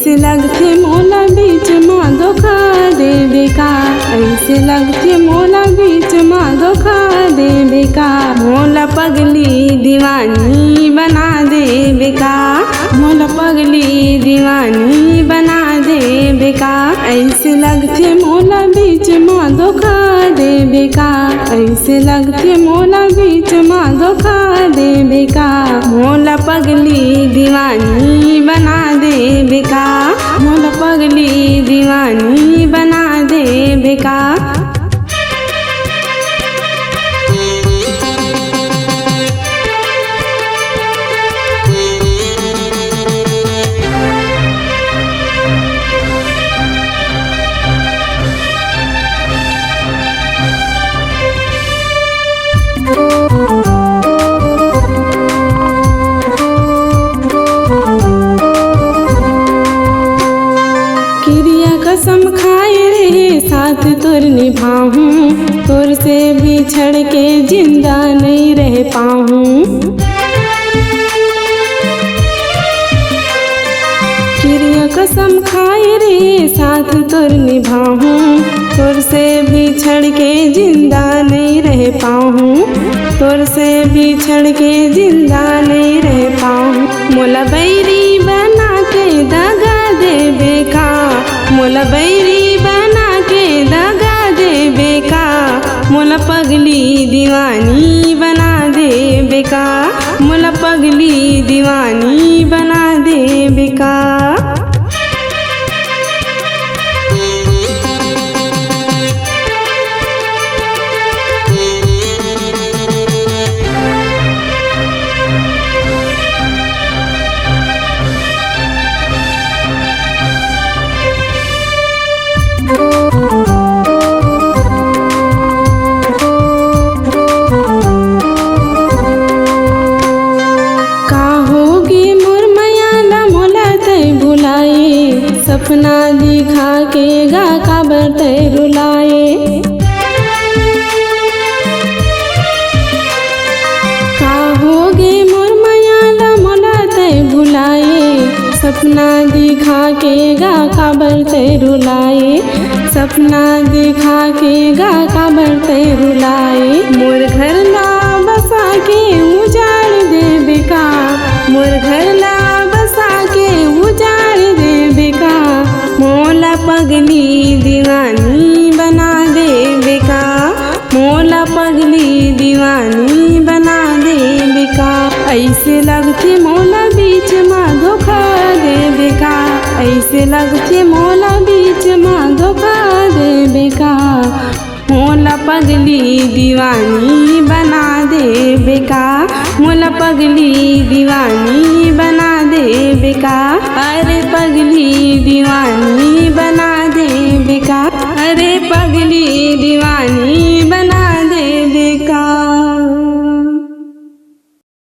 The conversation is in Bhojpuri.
ऐसे लगथे मोला बीच माँ धोखा देबे का। ऐसे लगथे मोला बीच माँ धोखा देबे का। मोला पगली दीवानी बना देबे का। मोला पगली दीवानी बना देबे का। ऐसे लगथे मोला बीच माँ धोखा देबे का। ऐसे लगथे मोला बीच माँ धोखा देबे का। मोला पगली दीवानी बना देबे का। मोला पगली दीवानी बना देबे का। कसम खाए रे साथ तोर निभाऊं। तोर से बिछड़ के जिंदा नहीं रह पाऊं। क्रिया कसम खाए रे साथ तोर निभाऊं। तोर से बिछड़ के जिंदा नहीं रह पाऊं। तोर से बिछड़ के जिंदा नहीं रह पाऊं। मोला बैरी बना के दगा देबे का। मोला बैरी बना के दगा देबे का। मोला पगली दीवानी बना देबे का। मोला पगली दीवानी बना देबे का। सपना दिखा के गा काबर तै रुलाए। का होगे मोर माया मोला तै भुलाए। सपना दिखा के गा काबर तै रुलाए। सपना दिखा के गा काबर तै रुलाए। मोर घर ला बसा के उजाड़ देबे का। मोर घर ला बसा के उजाड़ देबे का। मोला पगली दीवानी बना देबे का। मोला पगली दीवानी बना देबे का। ऐसे लगथे मोला बीच माँ धोखा देबे का। ऐसे लगथे मोला बीच माँ धोखा देबे का। मोला पगली दीवानी बना देबे का। मोला पगली दीवानी